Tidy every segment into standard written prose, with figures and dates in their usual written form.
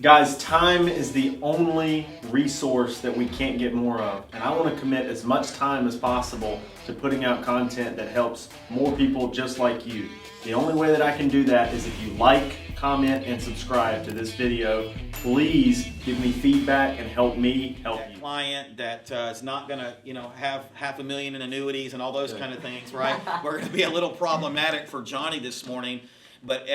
Guys, time is the only resource that we can't get more of. And I want to commit as much time as possible to putting out content that helps more people just like you. The only way that I can do that is if you like, comment, and subscribe to this video. Please give me feedback and help me help you. Client that is not going to, have $500,000 in annuities and all those kind of things, right? We're going to be a little problematic for Johnny this morning. But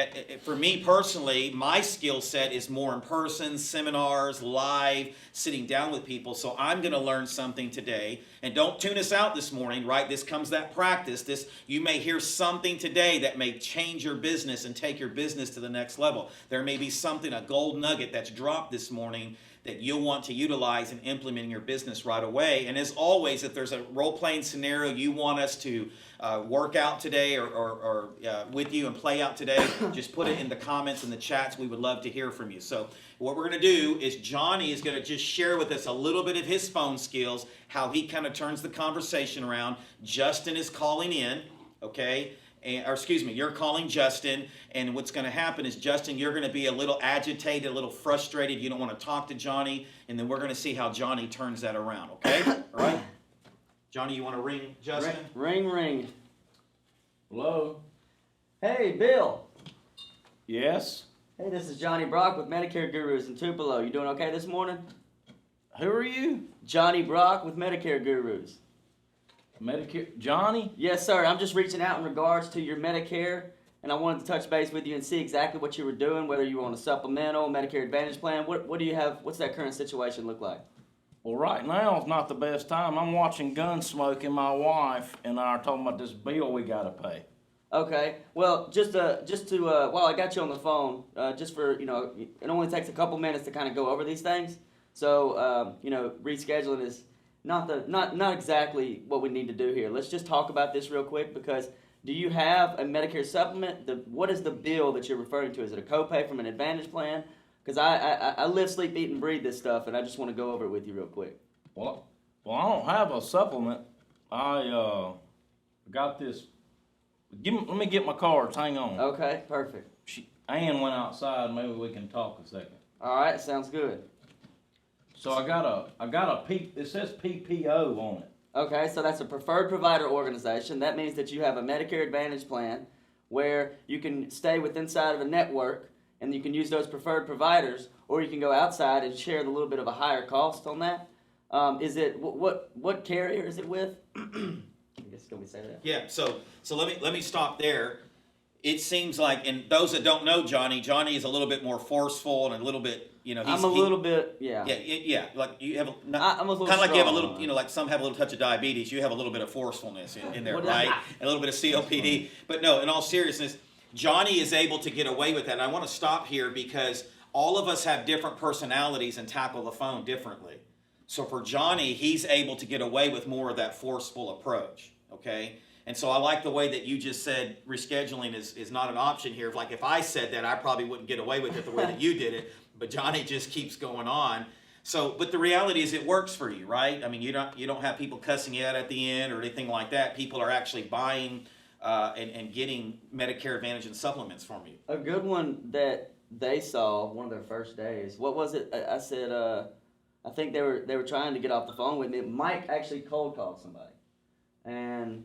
for me personally, my skill set is more in person, seminars, live, sitting down with people. So I'm going to learn something today. And don't tune us out this morning, right? This comes that practice. You may hear something today that may change your business and take your business to the next level. There may be something, a gold nugget that's dropped this morning that you'll want to utilize and implement in your business right away. And as always, if there's a role-playing scenario you want us to work out today or with you and play out today, just put it in the comments and the chats. We would love to hear from you. So what we're going to do is Johnny is going to just share with us a little bit of his phone skills, how he kind of turns the conversation around. Justin is calling in, okay? You're calling Justin, and what's going to happen is, Justin, you're going to be a little agitated, a little frustrated. You don't want to talk to Johnny, and then we're going to see how Johnny turns that around, okay? All right? Johnny, you want to ring Justin? Ring. Hello? Hey, Bill. Yes? Hey, this is Johnny Brock with Medicare Gurus in Tupelo. You doing okay this morning? Who are you? Johnny Brock with Medicare Gurus. Medicare? Johnny? Yes, sir. I'm just reaching out in regards to your Medicare, and I wanted to touch base with you and see exactly what you were doing, whether you were on a supplemental, Medicare Advantage plan. What do you have? What's that current situation look like? Well, right now is not the best time. I'm watching Gunsmoke, and my wife and I are talking about this bill we got to pay. Okay. Well, just to while I got you on the phone, just for, it only takes a couple minutes to kind of go over these things. So, rescheduling is not exactly what we need to do here. Let's just talk about this real quick, because do you have a Medicare supplement? What is the bill that you're referring to? Is it a copay from an Advantage plan? Because I live, sleep, eat, and breathe this stuff, and I just want to go over it with you real quick. Well, I don't have a supplement. I got this. Let me get my cards. Hang on. Okay, perfect. Ann went outside. Maybe we can talk a second. All right, sounds good. So I got a it says PPO on it. Okay, so that's a preferred provider organization. That means that you have a Medicare Advantage plan where you can stay inside of a network, and you can use those preferred providers, or you can go outside and share a little bit of a higher cost on that. Is it what carrier is it with? I guess can we say that? Yeah. So let me stop there. It seems like, and those that don't know Johnny is a little bit more forceful and a little bit, I'm a little bit, yeah. Yeah. Like you have, I'm a little kind of like you have a strong, little, like some have a little touch of diabetes. You have a little bit of forcefulness in there, right? A little bit of COPD. But no, in all seriousness, Johnny is able to get away with that. And I want to stop here because all of us have different personalities and tackle the phone differently. So for Johnny, he's able to get away with more of that forceful approach, okay? And so I like the way that you just said rescheduling is not an option here. Like if I said that, I probably wouldn't get away with it the way that you did it, but Johnny just keeps going on. So, but the reality is it works for you, right? I mean, you don't have people cussing you out at the end or anything like that. People are actually buying and getting Medicare Advantage and supplements from you. A good one that they saw one of their first days. What was it? I said, I think they were trying to get off the phone with me. Mike actually cold called somebody, and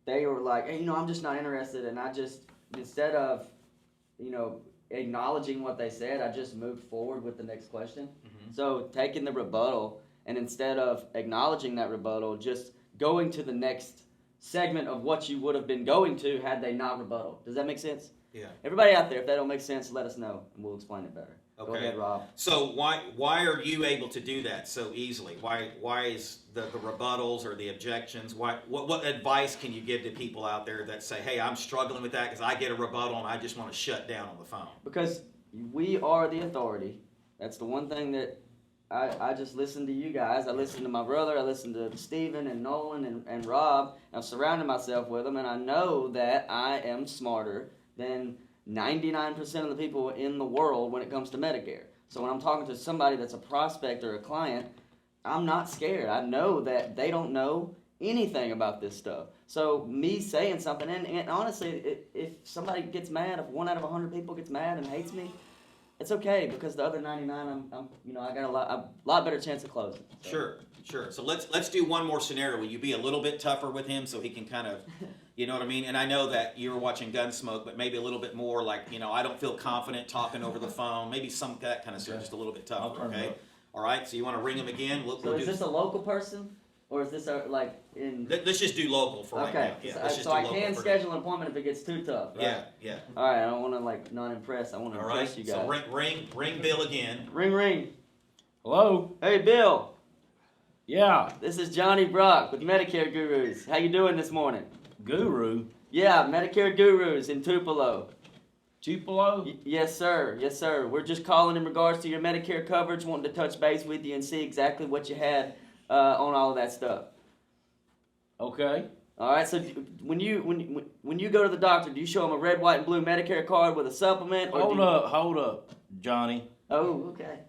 they were like, hey, I'm just not interested. And I just, instead of, acknowledging what they said, I just moved forward with the next question. Mm-hmm. So taking the rebuttal, and instead of acknowledging that rebuttal, just going to the next segment of what you would have been going to had they not rebuttal. Does that make sense? Yeah. Everybody out there, if that don't make sense, let us know, and we'll explain it better. Okay. Go ahead, Rob. So why are you able to do that so easily? Why is the rebuttals or the objections? What advice can you give to people out there that say, hey, I'm struggling with that because I get a rebuttal and I just want to shut down on the phone? Because we are the authority. That's the one thing that I just listen to you guys. I listen to my brother. I listen to Stephen and Nolan and Rob. I've surrounded myself with them, and I know that I am smarter than 99% of the people in the world when it comes to Medicare. So when I'm talking to somebody that's a prospect or a client, I'm not scared. I know that they don't know anything about this stuff. So me saying something, and honestly, if somebody gets mad, if 1 out of 100 people gets mad and hates me, It's okay because the other 99, I got a lot better chance of closing. So. Sure. So let's do one more scenario. Will you be a little bit tougher with him so he can kind of, you know what I mean? And I know that you're watching Gunsmoke, but maybe a little bit more like, I don't feel confident talking over the phone. Maybe some that kind of stuff, just a little bit tougher. Okay. All right. So you want to ring him again? So is this a local person, or is this like in? Let's just do local for right now. Yeah, so I can schedule an appointment if it gets too tough. Right? Yeah. All right. I don't want to not impress. I want to impress you guys. So ring Bill again. Ring. Hello? Hey, Bill. Yeah. This is Johnny Brock with Medicare Gurus. How you doing this morning? Guru? Yeah, Medicare Gurus in Tupelo. Tupelo? Yes, sir. Yes, sir. We're just calling in regards to your Medicare coverage, wanting to touch base with you and see exactly what you had on all of that stuff. Okay. All right. So when you go to the doctor, do you show them a red, white, and blue Medicare card with a supplement? Or Hold up, Johnny. Oh, okay.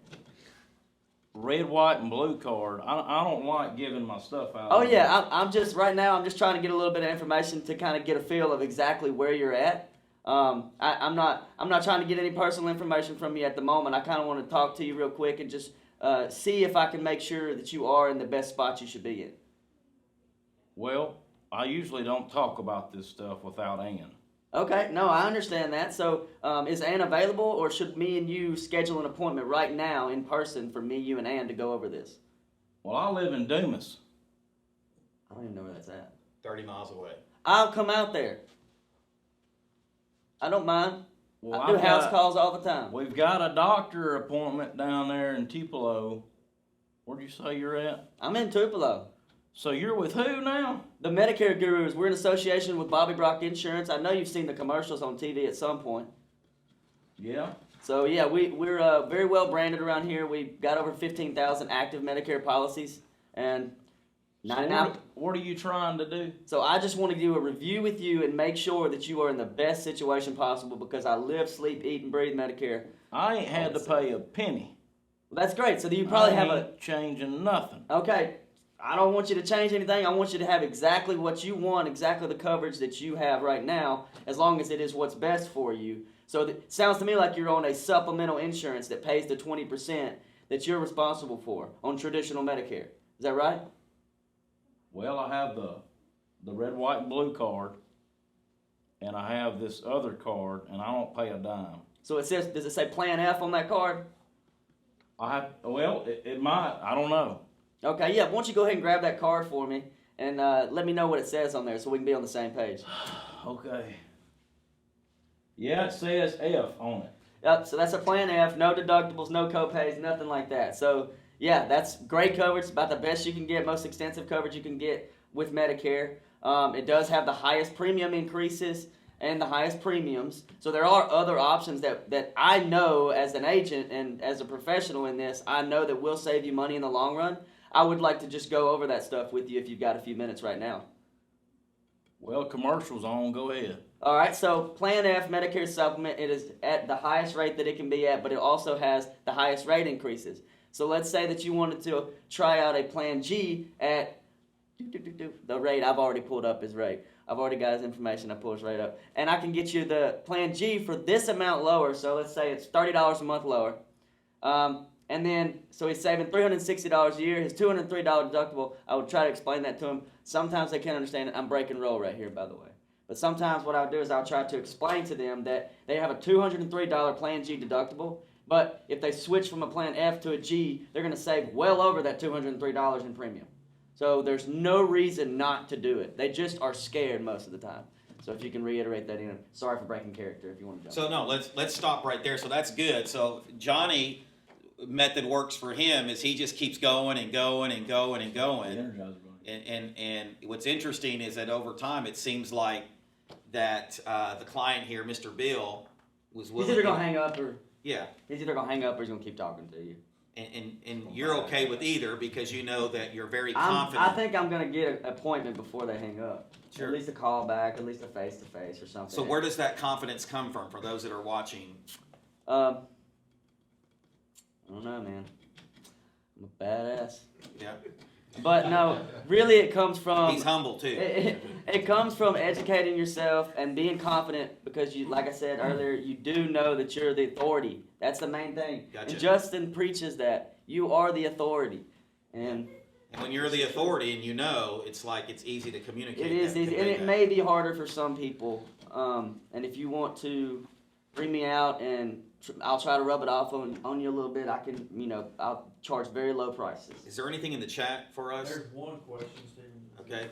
Red, white, and blue card. I don't like giving my stuff out. Oh yeah, I'm just right now. I'm just trying to get a little bit of information to kind of get a feel of exactly where you're at. I'm not trying to get any personal information from you at the moment. I kind of want to talk to you real quick and just see if I can make sure that you are in the best spot you should be in. Well, I usually don't talk about this stuff without Ann. Okay, no, I understand that. So, is Ann available, or should me and you schedule an appointment right now in person for me, you, and Ann to go over this? Well, I live in Dumas. I don't even know where that's at. 30 miles away. I'll come out there. I don't mind. Well, I do house calls all the time. We've got a doctor appointment down there in Tupelo. Where'd you say you're at? I'm in Tupelo. So you're with who now? The Medicare Gurus. We're in association with Bobby Brock Insurance. I know you've seen the commercials on TV at some point. Yeah. So yeah, we're very well branded around here. We've got over 15,000 active Medicare policies, and 99. So what are you trying to do? So I just want to do a review with you and make sure that you are in the best situation possible because I live, sleep, eat, and breathe Medicare. I ain't had to pay a penny. Well, that's great. So do you probably have ain't changing nothing. Okay. I don't want you to change anything. I want you to have exactly what you want, exactly the coverage that you have right now, as long as it is what's best for you. So it sounds to me like you're on a supplemental insurance that pays the 20% that you're responsible for on traditional Medicare. Is that right? Well, I have the red, white, and blue card, and I have this other card, and I don't pay a dime. So does it say Plan F on that card? It might. I don't know. Okay, yeah. Why don't you go ahead and grab that card for me and let me know what it says on there so we can be on the same page. Okay. Yeah, it says F on it. Yep, so that's a Plan F, no deductibles, no copays, nothing like that. So, yeah, that's great coverage. It's about the best you can get, most extensive coverage you can get with Medicare. It does have the highest premium increases and the highest premiums. So there are other options that I know as an agent and as a professional in this, I know that will save you money in the long run. I would like to just go over that stuff with you if you've got a few minutes right now. Well, commercial's on. Go ahead. All right, so Plan F, Medicare Supplement, it is at the highest rate that it can be at, but it also has the highest rate increases. So let's say that you wanted to try out a Plan G at the rate I've already pulled up his rate. I've already got his information. I pulled his rate up. And I can get you the Plan G for this amount lower. So let's say it's $30 a month lower. And then, so he's saving $360 a year. His $203 deductible, I would try to explain that to him. Sometimes they can't understand it. I'm breaking roll right here, by the way. But sometimes what I'll do is I'll try to explain to them that they have a $203 Plan G deductible, but if they switch from a Plan F to a G, they're going to save well over that $203 in premium. So there's no reason not to do it. They just are scared most of the time. So if you can reiterate that, sorry for breaking character if you want to jump. So no, let's stop right there. So that's good. So Johnny method works for him is he just keeps going and going and going and going. And what's interesting is that over time it seems like that the client here, Mr. Bill, was willing. He's either gonna hang up or he's either gonna hang up or he's gonna keep talking to you. And you're okay with either because you know that you're very confident. I think I'm gonna get an appointment before they hang up. Sure. At least a call back, at least a face to face or something. So where does that confidence come from for those that are watching? I don't know, man. I'm a badass. Yeah. But no, really it comes from... He's humble too. It comes from educating yourself and being confident because you, like I said earlier, you do know that you're the authority. That's the main thing. Gotcha. And Justin preaches that. You are the authority. And when you're the authority and you know, it's like it's easy to communicate. it is easy. And it may be harder for some people. And if you want to bring me out and I'll try to rub it off on you a little bit, I can, I'll charge very low prices. Is there anything in the chat for us? There's one question, Stephen. Okay.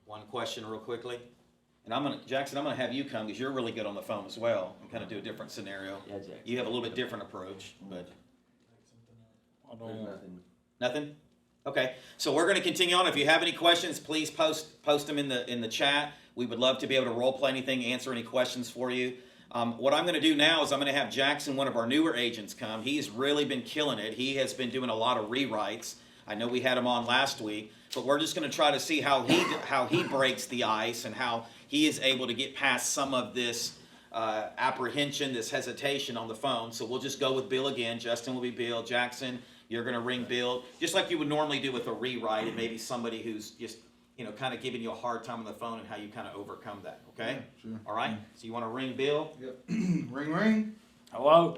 One question real quickly. And Jackson, I'm gonna have you come because you're really good on the phone as well and kind of do a different scenario. Yeah, Jackson. You have a little bit different approach, but I don't. nothing? Okay, so we're gonna continue on. If you have any questions, please post them in the chat. We would love to be able to role play anything, answer any questions for you. What I'm gonna do now is I'm gonna have Jackson, one of our newer agents, come. He's really been killing it. He has been doing a lot of rewrites. I know we had him on last week, but we're just going to try to see how he breaks the ice and how he is able to get past some of this apprehension, this hesitation on the phone. So we'll just go with Bill again. Justin will be Bill. Jackson, you're going to ring Bill, just like you would normally do with a rewrite and maybe somebody who's just, kind of giving you a hard time on the phone and how you kind of overcome that. Okay? Yeah, sure. All right? So you want to ring Bill? Yep. Ring, ring. Hello?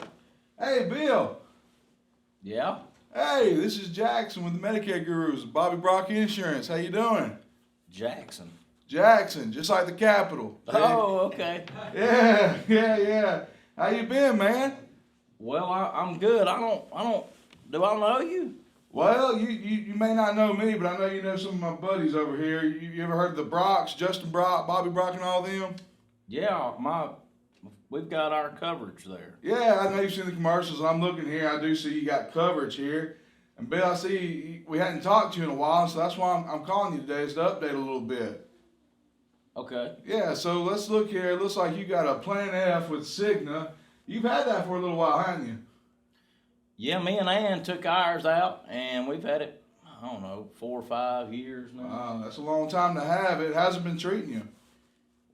Hey, Bill. Yeah? Hey, this is Jackson with the Medicare Gurus, Bobby Brock Insurance. How you doing? Jackson. Jackson, just like the capital. Oh, okay. Yeah. How you been, man? Well, I'm good. Do I know you? Well, you may not know me, but I know you know some of my buddies over here. You ever heard of the Brocks, Justin Brock, Bobby Brock, and all them? Yeah, we've got our coverage there. Yeah, I know you've seen the commercials. I'm looking here. I do see you got coverage here. And Bill, I see we hadn't talked to you in a while, so that's why I'm calling you today, is to update a little bit. Okay. Yeah, so let's look here. It looks like you got a Plan F with Cigna. You've had that for a little while, haven't you? Yeah, me and Ann took ours out, and we've had it, 4 or 5 years now. That's a long time to have it. How's it been treating you?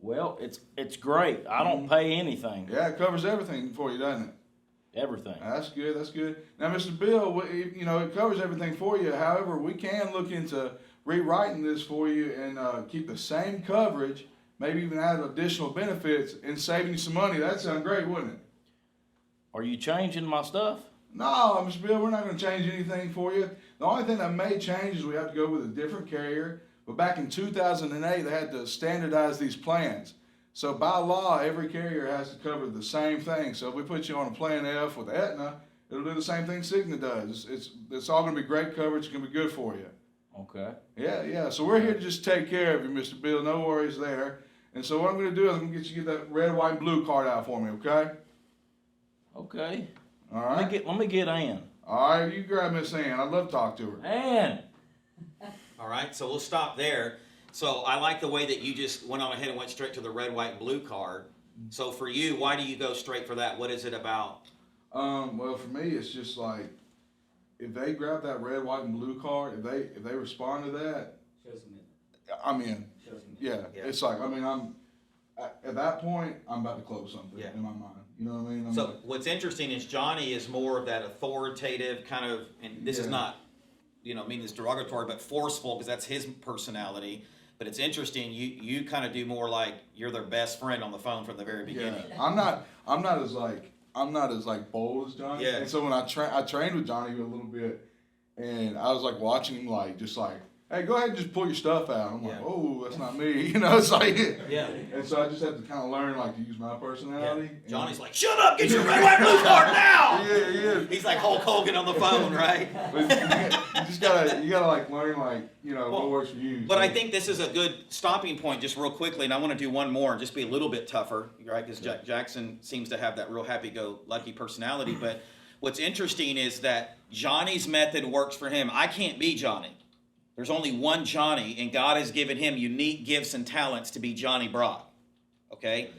Well, it's great. I don't pay anything. Yeah, it covers everything for you, doesn't it? Everything. That's good. Now, Mr. Bill, it covers everything for you. However, we can look into rewriting this for you and keep the same coverage, maybe even add additional benefits and saving you some money. That'd sound great, wouldn't it? Are you changing my stuff? No, Mr. Bill, we're not going to change anything for you. The only thing that may change is we have to go with a different carrier. But back in 2008, they had to standardize these plans. So by law, every carrier has to cover the same thing. So if we put you on a Plan F with Aetna, it'll do the same thing Cigna does. It's all going to be great coverage. It's going to be good for you. Okay. Yeah. So we're here to just take care of you, Mr. Bill. No worries there. And so what I'm going to do is I'm going to get that red, white, and blue card out for me, okay? Okay. All right. Let me get Ann. All right, you grab Miss Ann. I'd love to talk to her. Ann! All right, so we'll stop there. So I like the way that you just went on ahead and went straight to the red, white, and blue card. So for you, why do you go straight for that? What is it about? Well, for me, it's just like if they grab that red, white, and blue card, if they respond to that, I'm in. Yeah, it's like I'm at that point, I'm about to close something in my mind. You know what I mean? So what's interesting is Johnny is more of that authoritative kind of, and this is not, mean this derogatory, but forceful because that's his personality. But it's interesting. You kind of do more like you're their best friend on the phone from the very beginning. Yeah, I'm not as bold as Johnny. Yeah. And so when I trained with Johnny a little bit, and I was like watching him hey, go ahead and just pull your stuff out. I'm like, oh, that's not me. It's like, yeah. And so I just had to kind of learn to use my personality. Yeah. Johnny's like, shut up, get your red, white, blue card now. Yeah. He's like Hulk Hogan on the phone, right? But you gotta learn what works for you. But I think this is a good stopping point, just real quickly, and I want to do one more and just be a little bit tougher, right? Because Jackson seems to have that real happy-go-lucky personality. But what's interesting is that Johnny's method works for him. I can't be Johnny. There's only one Johnny, and God has given him unique gifts and talents to be Johnny Brock. Okay?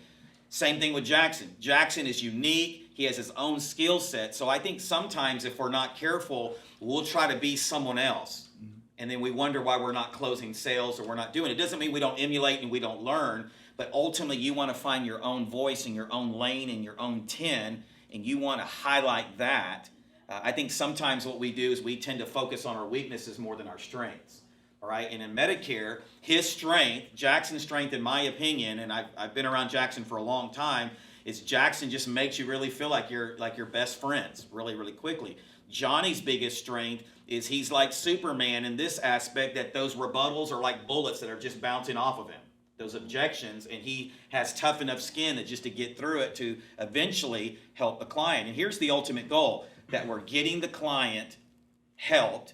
Same thing with Jackson. Jackson is unique. He has his own skill set. So I think sometimes if we're not careful, we'll try to be someone else. And then we wonder why we're not closing sales or we're not doing it. It doesn't mean we don't emulate and we don't learn, but ultimately you want to find your own voice and your own lane and your own 10, and you want to highlight that. I think sometimes what we do is we tend to focus on our weaknesses more than our strengths. All right, and in Medicare, his strength, Jackson's strength, in my opinion, and I've been around Jackson for a long time, is Jackson just makes you really feel like you're best friends really, really quickly. Johnny's biggest strength is he's like Superman in this aspect, that those rebuttals are like bullets that are just bouncing off of him, those objections, and he has tough enough skin that just to get through it to eventually help the client. And here's the ultimate goal, that we're getting the client helped,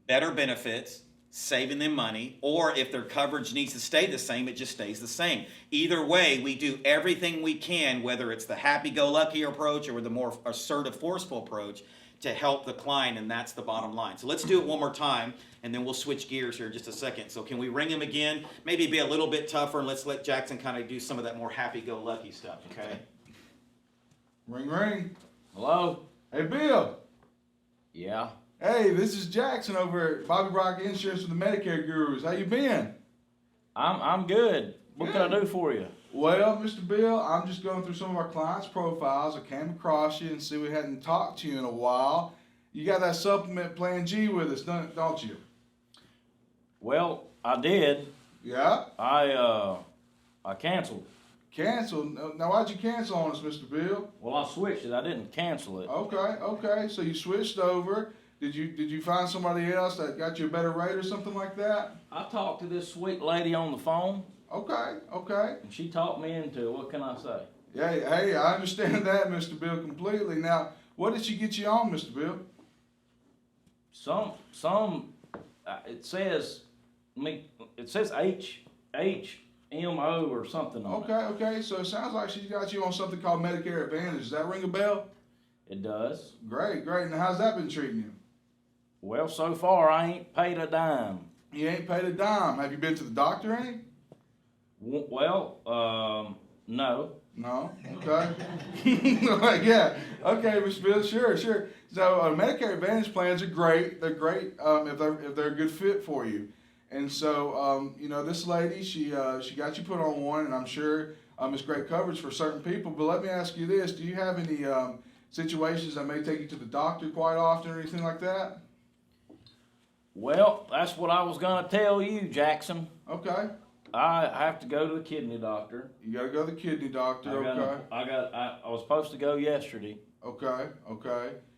better benefits, saving them money, or if their coverage needs to stay the same, it just stays the same. Either way, we do everything we can, whether it's the happy-go-lucky approach or the more assertive, forceful approach, to help the client, and that's the bottom line. So let's do it one more time, and then we'll switch gears here in just a second. So can we ring him again? Maybe be a little bit tougher, and let's let Jackson kind of do some of that more happy-go-lucky stuff, okay? Ring, ring. Hello? Hey, Bill. Yeah. Hey, this is Jackson over at Bobby Brock Insurance with the Medicare Gurus. How you been? I'm good. What can I do for you? Well, Mr. Bill, I'm just going through some of our clients' profiles. I came across you and see we hadn't talked to you in a while. You got that supplement plan G with us, don't you? Well, I did. Yeah? I canceled. Canceled? Now, why'd you cancel on us, Mr. Bill? Well, I switched it. I didn't cancel it. Okay. So you switched over. Did you find somebody else that got you a better rate or something like that? I talked to this sweet lady on the phone, Okay. and she talked me into it. What can I say? Hey, I understand that, Mr. Bill, completely. Now, what did she get you on, Mr. Bill? It says HMO or something on it. Okay. So it sounds like she's got you on something called Medicare Advantage. Does that ring a bell? It does. Great. Now, how's that been treating you? Well, so far I ain't paid a dime. You ain't paid a dime. Have you been to the doctor any? Well, no. No. Okay. Yeah. Okay, Mr. Bill. Sure. So Medicare Advantage plans are great. They're great if they're a good fit for you. And so this lady, she got you put on one, and I'm sure it's great coverage for certain people. But let me ask you this: do you have any situations that may take you to the doctor quite often or anything like that? Well, that's what I was gonna tell you, Jackson. Okay. I have to go to the kidney doctor. You got to go to the kidney doctor. I was supposed to go yesterday. Okay.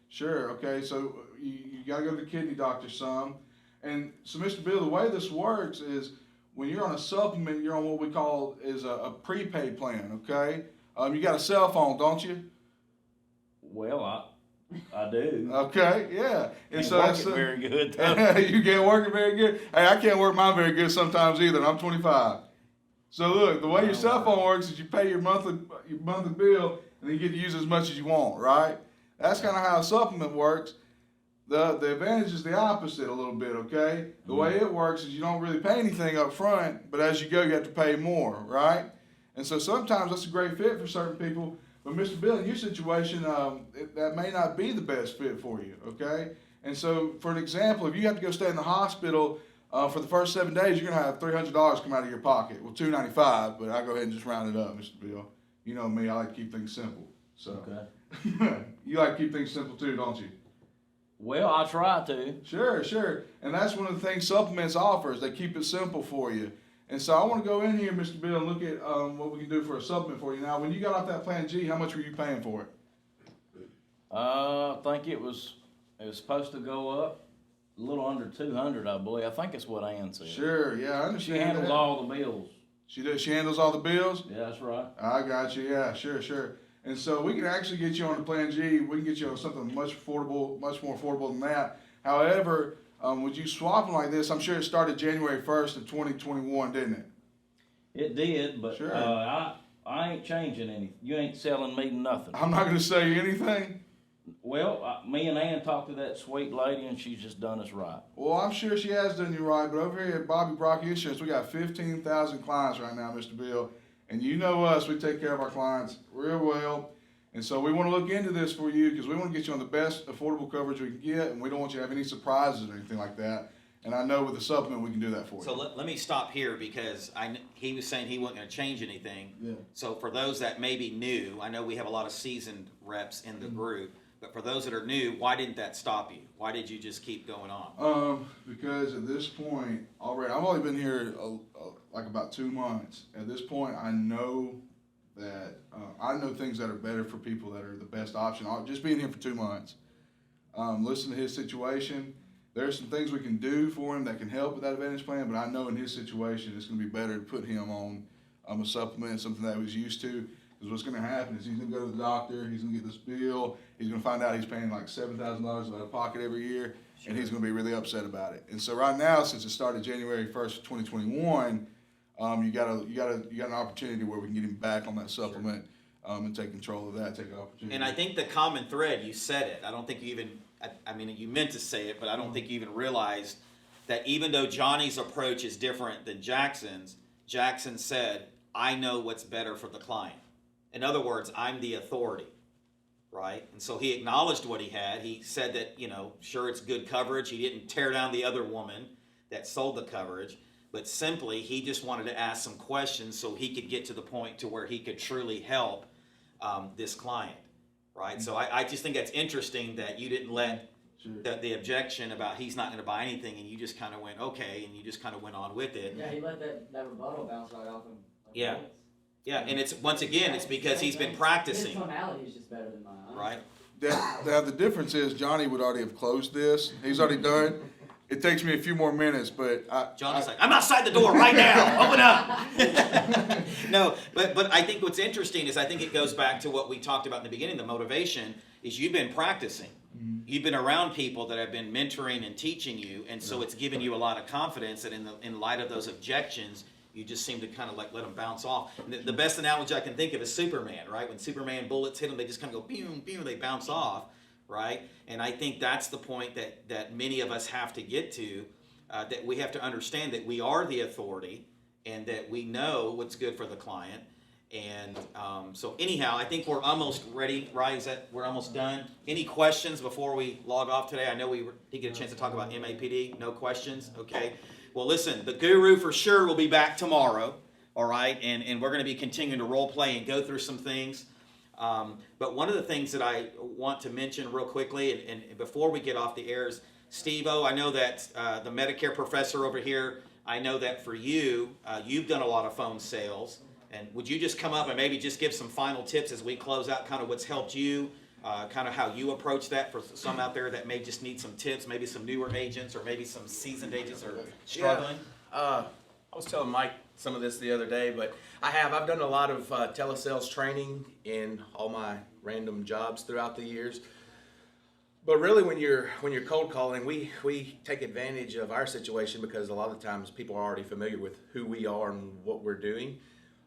Sure. Okay. So you got to go to the kidney doctor some. And so, Mr. Bill, the way this works is when you're on a supplement, you're on what we call is a prepaid plan. Okay. You got a cell phone, don't you? Well, I do. Okay. Yeah. And so work it very good. Though. You can't work it very good. Hey, I can't work mine very good sometimes either. And I'm 25. So look, the way your cell phone works is you pay your monthly bill, and then you get to use as much as you want, right? That's kind of how a supplement works. The advantage is the opposite a little bit, okay? The way it works is you don't really pay anything up front, but as you go, you have to pay more, right? And so sometimes that's a great fit for certain people. But Mr. Bill, in your situation, that may not be the best fit for you, okay? And so, for an example, if you have to go stay in the hospital for the first 7 days, you're gonna have $300 come out of your pocket. Well, $295, but I'll go ahead and just round it up, Mr. Bill. You know me, I like to keep things simple. So, Okay. You like to keep things simple too, don't you? Well, I try to. Sure. And that's one of the things supplements offers. They keep it simple for you. And so I want to go in here, Mr. Bill, and look at what we can do for a supplement for you. Now, when you got off that plan G, how much were you paying for it? I think it was supposed to go up a little under 200, I believe. I think it's what Ann said. Sure, yeah, I She understand handles that. all the bills. She does. She handles all the bills? Yeah, that's right. I got you, yeah, sure. And so we can actually get you on the plan G. We can get you on something much more affordable than that. However, with you swapping like this, I'm sure it started January 1st of 2021, didn't it? It did, but Sure. I ain't changing anything. You ain't selling me nothing. I'm not going to say anything. Well, me and Ann talked to that sweet lady, and she's just done us right. Well, I'm sure she has done you right, but over here at Bobby Brock Insurance, we got 15,000 clients right now, Mr. Bill. And you know us, we take care of our clients real well. And so we want to look into this for you because we want to get you on the best affordable coverage we can get, and we don't want you to have any surprises or anything like that. And I know with the supplement we can do that for you. So let me stop here because he was saying he wasn't going to change anything. Yeah. So for those that may be new, I know we have a lot of seasoned reps in the group, But for those that are new, why didn't that stop you? Why did you just keep going on? Because at this point already, I've only been here like about 2 months. At this point, I know that I know things that are better for people that are the best option. Just being here for 2 months, listen to his situation. There's some things we can do for him that can help with that Advantage plan, but I know in his situation it's going to be better to put him on a supplement, something that he was used to. Because what's going to happen is he's going to go to the doctor, he's going to get this bill, he's going to find out he's paying like $7,000 out of pocket every year, and he's going to be really upset about it. And so right now, since it started January 1st, 2021, you got an opportunity where we can get him back on that supplement and take control of that, take an opportunity. And I think the common thread, you said it. I don't think you even, I mean, you meant to say it, but I don't think you even realized that even though Johnny's approach is different than Jackson's, Jackson said, I know what's better for the client. In other words, I'm the authority, right? And so he acknowledged what he had. He said that, sure, it's good coverage. He didn't tear down the other woman that sold the coverage, but simply he just wanted to ask some questions so he could get to the point to where he could truly help this client, right? So I just think that's interesting that you didn't let the objection about he's not going to buy anything, and you just kind of went, okay, and you just kind of went on with it. Yeah, he let that rebuttal bounce right off him. Yeah. Yeah, and it's once again, it's because he's been practicing. His tonality is just better than mine. Right. Now the difference is Johnny would already have closed this. He's already done. It takes me a few more minutes, but Johnny's like, I'm outside the door right now. Open up. No, but I think what's interesting is I think it goes back to what we talked about in the beginning. The motivation is you've been practicing. You've been around people that have been mentoring and teaching you, and so it's given you a lot of confidence that in light of those objections, you just seem to kind of like let them bounce off. And the best analogy I can think of is Superman, right? When Superman bullets hit him, they just kind of go, boom, boom, they bounce off, right? And I think that's the point that many of us have to get to, that we have to understand that we are the authority and that we know what's good for the client. And so anyhow, I think we're almost ready, right? We're almost done. Any questions before we log off today? I know we didn't get a chance to talk about MAPD. No questions? Okay. Well, listen, the guru for sure will be back tomorrow, all right? And we're going to be continuing to role play and go through some things. But one of the things that I want to mention real quickly, and before we get off the air, is Steve-O, I know that the Medicare professor over here, I know that for you, you've done a lot of phone sales. And would you just come up and maybe just give some final tips as we close out kind of what's helped you, kind of how you approach that for some out there that may just need some tips, maybe some newer agents or maybe some seasoned agents are struggling? I was telling Mike some of this the other day, but I've done a lot of telesales training in all my random jobs throughout the years. But really, when you're cold calling, we take advantage of our situation because a lot of the times people are already familiar with who we are and what we're doing.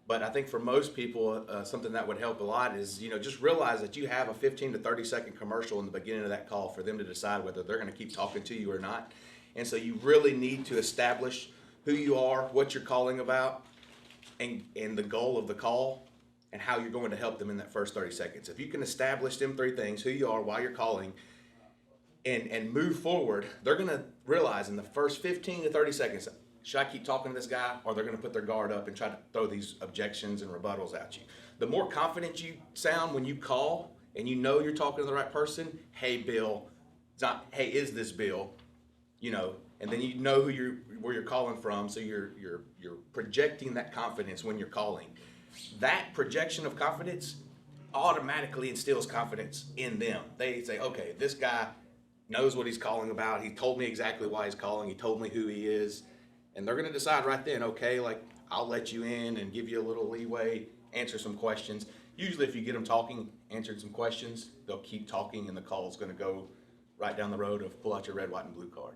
But I think for most people, something that would help a lot is, just realize that you have a 15 to 30 second commercial in the beginning of that call for them to decide whether they're going to keep talking to you or not. And so you really need to establish who you are, what you're calling about, and the goal of the call, and how you're going to help them in that first 30 seconds. If you can establish them three things, who you are, why you're calling, and move forward, they're going to realize in the first 15 to 30 seconds, should I keep talking to this guy, or they're going to put their guard up and try to throw these objections and rebuttals at you. The more confident you sound when you call and you're talking to the right person, hey, Bill, it's not, hey, is this Bill? And then you know where you're calling from, so you're projecting that confidence when you're calling. That projection of confidence automatically instills confidence in them. They say, okay, this guy knows what he's calling about. He told me exactly why he's calling. He told me who he is. And they're going to decide right then, okay, like, I'll let you in and give you a little leeway, answer some questions. Usually if you get them talking, answering some questions, they'll keep talking and the call is going to go right down the road of pull out your red, white, and blue card.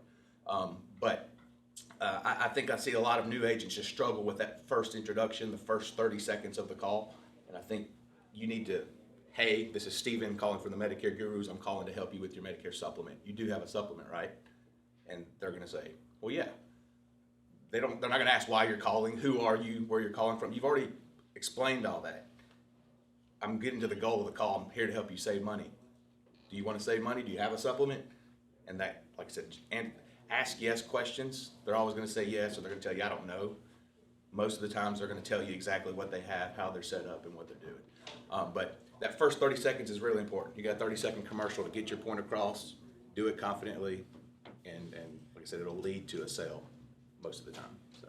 I think I see a lot of new agents just struggle with that first introduction, the first 30 seconds of the call. And I think you need to, hey, this is Steven calling from the Medicare Gurus. I'm calling to help you with your Medicare supplement. You do have a supplement, right? And they're going to say, well, yeah. They're not going to ask why you're calling, who are you, where you're calling from. You've already explained all that. I'm getting to the goal of the call. I'm here to help you save money. Do you want to save money? Do you have a supplement? And that, like I said, and ask yes questions. They're always going to say yes, or they're going to tell you, I don't know. Most of the times they're going to tell you exactly what they have, how they're set up, and what they're doing. But that first 30 seconds is really important. You got a 30-second commercial to get your point across, do it confidently, and like I said, it'll lead to a sale most of the time. So,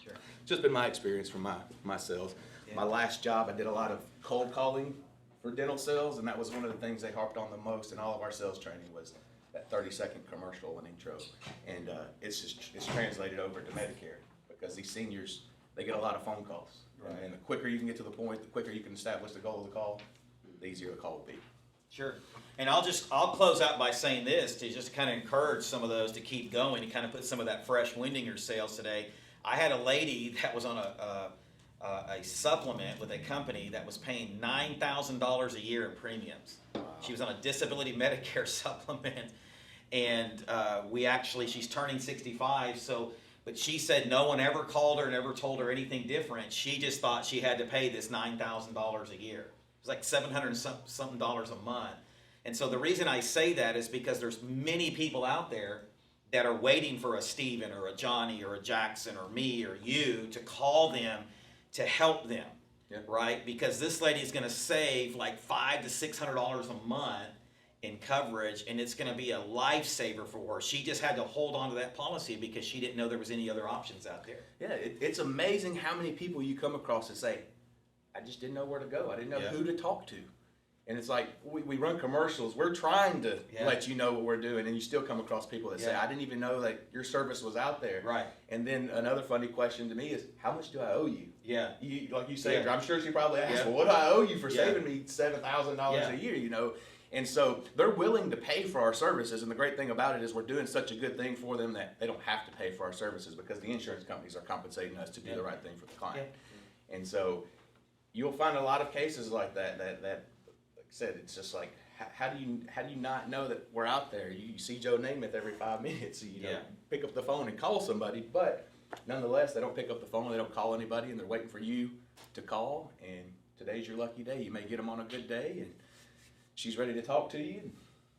Sure. just been my experience from my sales. Yeah. My last job, I did a lot of cold calling for dental sales, and that was one of the things they harped on the most in all of our sales training was that 30-second commercial and intro. And it's translated over to Medicare because these seniors, they get a lot of phone calls. Right. And the quicker you can get to the point, the quicker you can establish the goal of the call, the easier the call will be. Sure. And I'll close out by saying this to just kind of encourage some of those to keep going and kind of put some of that fresh wind in your sails today. I had a lady that was on a supplement with a company that was paying $9,000 a year in premiums. Wow. She was on a disability Medicare supplement, and she's turning 65, but she said no one ever called her and ever told her anything different. She just thought she had to pay this $9,000 a year. It was like $700 something a month. And so the reason I say that is because there's many people out there that are waiting for a Steven or a Johnny or a Jackson or me or you to call them to help them, right? Because this lady is going to save like $500 to $600 a month in coverage, and it's going to be a lifesaver for her. She just had to hold on to that policy because she didn't know there was any other options out there. Yeah, it's amazing how many people you come across that say, I just didn't know where to go. I didn't know who to talk to. And it's like, we run commercials. We're trying to let you know what we're doing, and you still come across people that say, I didn't even know that your service was out there. Right. And then another funny question to me is, how much do I owe you? Yeah. Like you saved her. I'm sure she probably asked, well, what do I owe you for saving me $7,000 a year, you know? And so they're willing to pay for our services, and the great thing about it is we're doing such a good thing for them that they don't have to pay for our services because the insurance companies are compensating us to do the right thing for the client. And so you'll find a lot of cases like that, like I said, it's just like, how do you not know that we're out there? You see Joe Namath every 5 minutes, you know, pick up the phone and call somebody, but nonetheless, they don't pick up the phone, they don't call anybody, and they're waiting for you to call, and today's your lucky day. You may get them on a good day, and she's ready to talk to you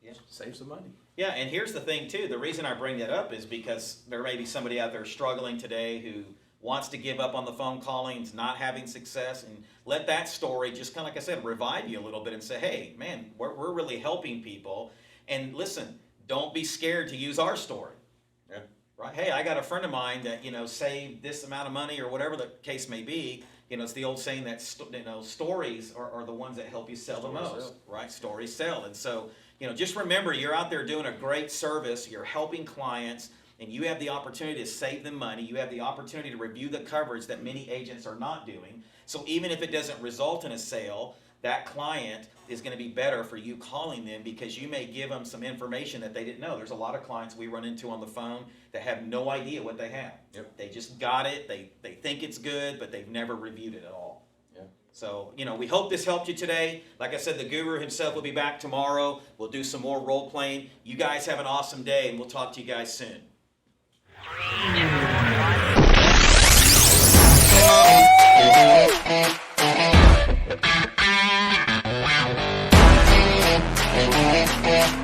and save some money. Yeah, and here's the thing, too. The reason I bring that up is because there may be somebody out there struggling today who wants to give up on the phone calling, is not having success, and let that story just kind of, like I said, revive you a little bit and say, hey, man, we're really helping people. And listen, don't be scared to use our story. Yeah. Right? Hey, I got a friend of mine that, saved this amount of money or whatever the case may be. It's the old saying that, stories are the ones that help you sell the most, right? Stories sell. And so, just remember, you're out there doing a great service. You're helping clients, and you have the opportunity to save them money. You have the opportunity to review the coverage that many agents are not doing. So even if it doesn't result in a sale, that client is going to be better for you calling them because you may give them some information that they didn't know. There's a lot of clients we run into on the phone that have no idea what they have. Yep. They just got it. They think it's good, but they've never reviewed it at all. Yeah. So, we hope this helped you today. Like I said, the guru himself will be back tomorrow. We'll do some more role playing. You guys have an awesome day, and we'll talk to you guys soon. Yeah.